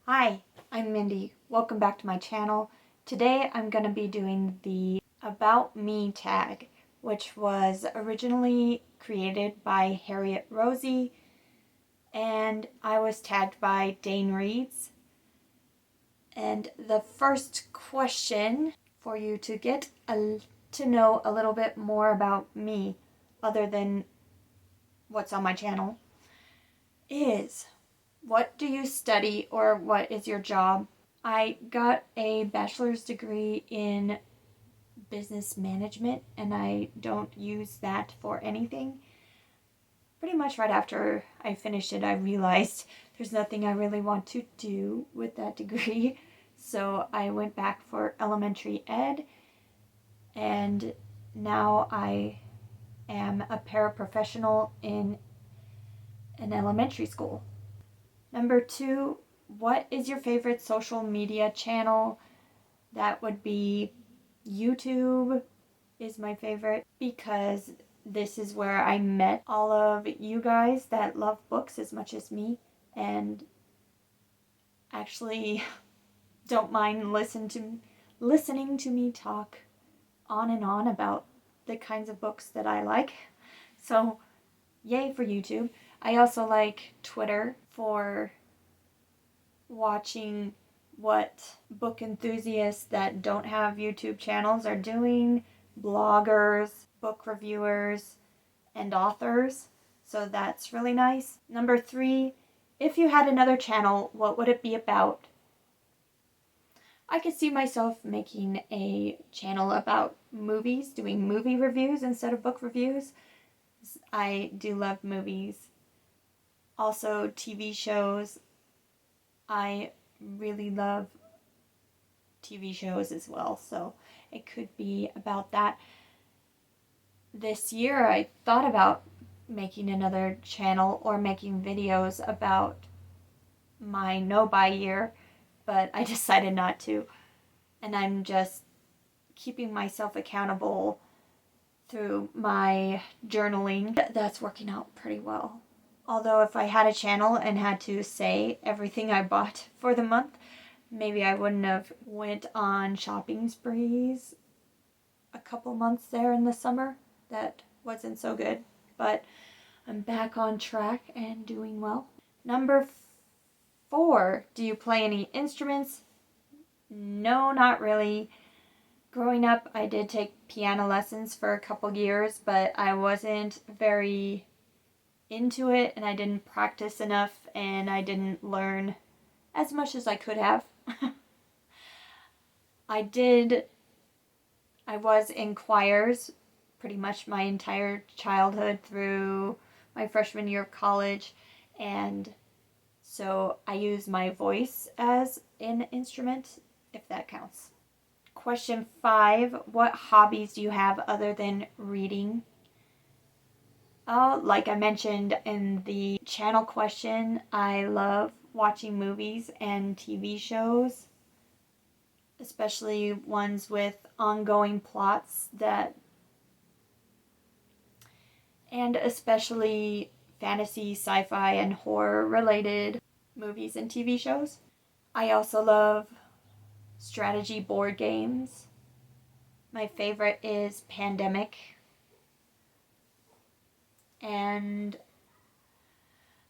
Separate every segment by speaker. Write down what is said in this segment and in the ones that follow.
Speaker 1: Hi, I'm Mindy. Welcome back to my channel. Today I'm going to be doing the About Me tag, which was originally created by Harriet, Rosie, and I was tagged by Dane Reeds. And the first question for you to get to know a little bit more about me, other than what's on my channel, is what do you study or what is your job? I got a bachelor's degree in business management and I don't use that for anything. Pretty much right after I finished it, I realized there's nothing I really want to do with that degree. So I went back for elementary ed and now I am a paraprofessional in an elementary school. Number 2, what is your favorite social media channel? That would be YouTube is my favorite because this is where I met all of you guys that love books as much as me and actually don't mind listening to me talk on and on about the kinds of books that I like. So yay for YouTube. I also like Twitter for watching what book enthusiasts that don't have YouTube channels are doing, bloggers, book reviewers, and authors. So that's really nice. Number 3, if you had another channel, what would it be about? I could see myself making a channel about movies, doing movie reviews instead of book reviews. I do love movies. Also, TV shows. I really love TV shows as well, so it could be about that. This year I thought about making another channel or making videos about my no-buy year, but I decided not to, and I'm just keeping myself accountable through my journaling. That's working out pretty well. Although if I had a channel and had to say everything I bought for the month, maybe I wouldn't have went on shopping sprees a couple months there in the summer. That wasn't so good, but I'm back on track and doing well. Number 4, do you play any instruments? No, not really. Growing up, I did take piano lessons for a couple years, but I wasn't very into it and I didn't practice enough and I didn't learn as much as I could have. I was in choirs pretty much my entire childhood through my freshman year of college, and so I use my voice as an instrument, if that counts. Question 5, what hobbies do you have other than reading? Like I mentioned in the channel question, I love watching movies and TV shows, especially ones with ongoing plots and especially fantasy, sci-fi, and horror related movies and TV shows. I also love strategy board games. My favorite is Pandemic. And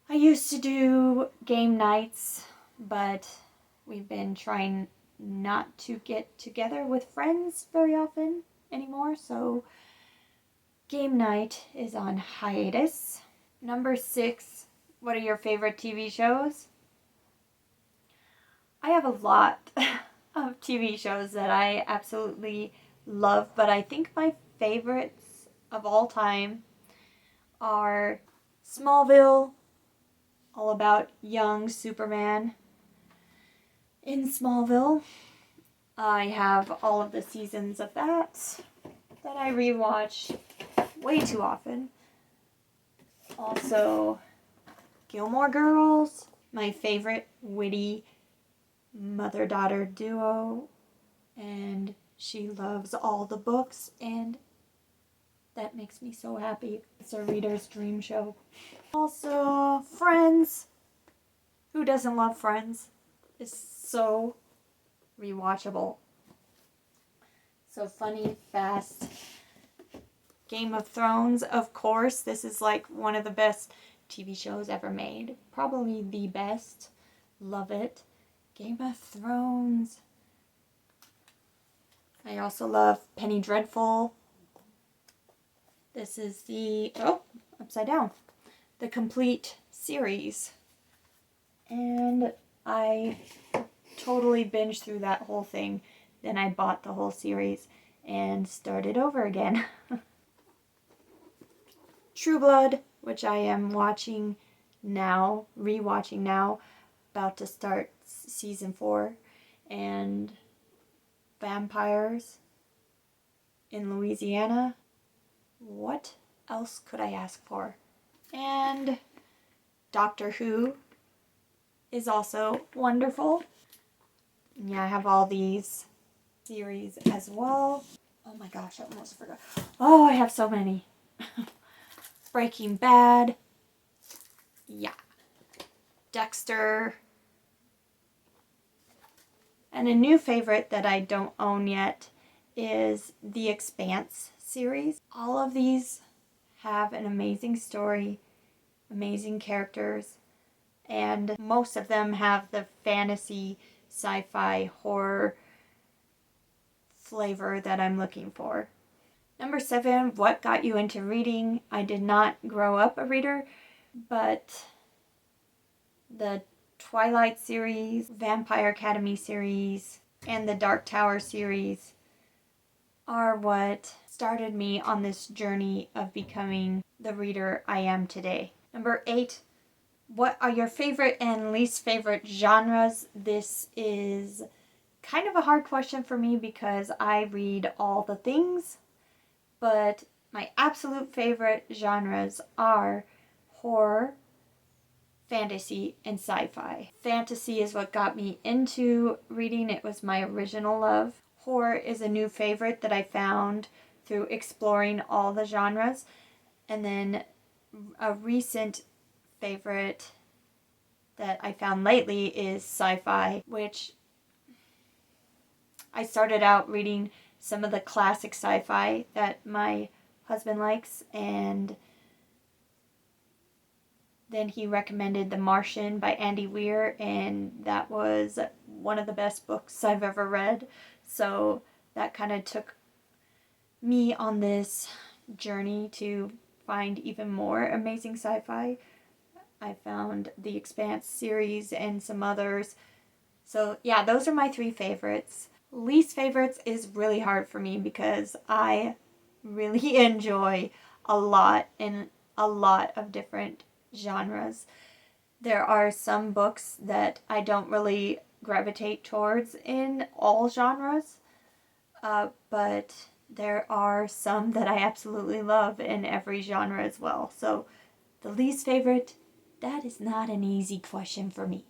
Speaker 1: I used to do game nights, but we've been trying not to get together with friends very often anymore, so game night is on hiatus. Number 6, what are your favorite TV shows? I have a lot of TV shows that I absolutely love, but I think my favorites of all time are Smallville, all about young Superman in Smallville. I have all of the seasons of that I rewatch way too often. Also, Gilmore Girls, my favorite witty mother-daughter duo, and she loves all the books, and that makes me so happy. It's a reader's dream show. Also, Friends. Who doesn't love Friends? is so rewatchable. So funny, fast. Game of Thrones, of course. This is like one of the best TV shows ever made. Probably the best. Love it. Game of Thrones. I also love Penny Dreadful. This is the, upside down, the complete series. And I totally binged through that whole thing. Then I bought the whole series and started over again. True Blood, which I am watching now, rewatching now, about to start season 4, and Vampires in Louisiana. What else could I ask for? And Doctor Who is also wonderful. Yeah, I have all these series as well. Oh my gosh, I almost forgot. Oh, I have so many. Breaking Bad. Yeah. Dexter. And a new favorite that I don't own yet is The Expanse series. All of these have an amazing story, amazing characters, and most of them have the fantasy, sci-fi, horror flavor that I'm looking for. Number 7, what got you into reading? I did not grow up a reader, but the Twilight series, Vampire Academy series, and the Dark Tower series are what started me on this journey of becoming the reader I am today. Number 8, what are your favorite and least favorite genres? This is kind of a hard question for me because I read all the things, but my absolute favorite genres are horror, fantasy, and sci-fi. Fantasy is what got me into reading. It was my original love. Horror is a new favorite that I found through exploring all the genres. And then a recent favorite that I found lately is sci-fi, which I started out reading some of the classic sci-fi that my husband likes, and then he recommended The Martian by Andy Weir, and that was one of the best books I've ever read. So that kind of took me on this journey to find even more amazing sci-fi. I found the Expanse series and some others. So yeah, those are my 3 favorites. Least favorites is really hard for me because I really enjoy a lot of different genres. There are some books that I don't really gravitate towards in all genres, but there are some that I absolutely love in every genre as well. So the least favorite, that is not an easy question for me.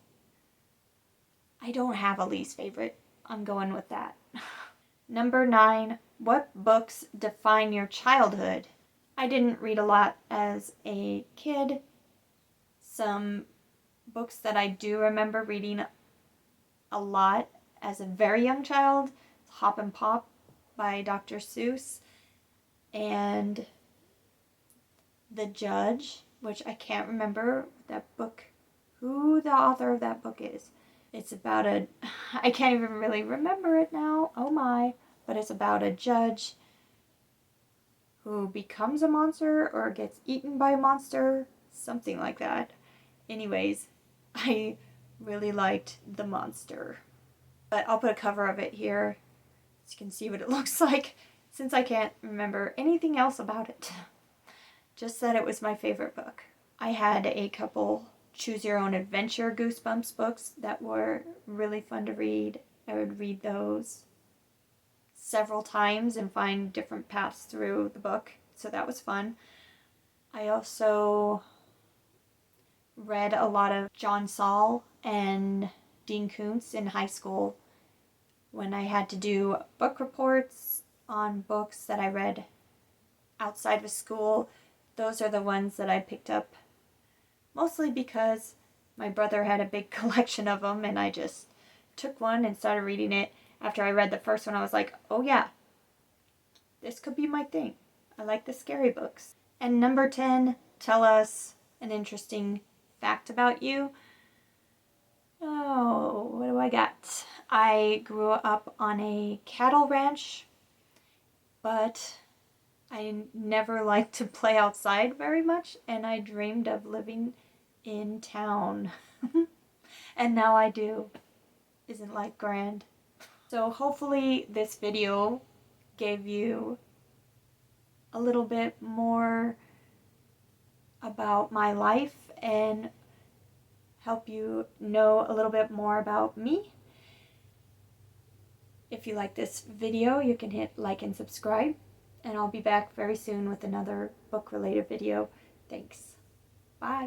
Speaker 1: I don't have a least favorite. I'm going with that. Number 9, what books define your childhood? I didn't read a lot as a kid. Some books that I do remember reading a lot as a very young child, Hop and Pop by Dr. Seuss, and The Judge, which I can't remember that book, who the author of that book is. It's about I can't even really remember it now, oh my, but it's about a judge who becomes a monster or gets eaten by a monster, something like that. Anyways, I really liked The Monster. But I'll put a cover of it here so you can see what it looks like, since I can't remember anything else about it. Just that it was my favorite book. I had a couple Choose Your Own Adventure Goosebumps books that were really fun to read. I would read those several times and find different paths through the book, so that was fun. I also read a lot of John Saul and Dean Koontz in high school when I had to do book reports on books that I read outside of school. Those are the ones that I picked up mostly because my brother had a big collection of them and I just took one and started reading it. After I read the first one, I was like, oh yeah, this could be my thing. I like the scary books. And number 10, tell us an interesting fact about you. Oh, what do I got? I grew up on a cattle ranch, but I never liked to play outside very much, and I dreamed of living in town. And now I do. Isn't life grand? So hopefully this video gave you a little bit more about my life and help you know a little bit more about me. If you like this video, you can hit like and subscribe, and I'll be back very soon with another book related video. Thanks. Bye.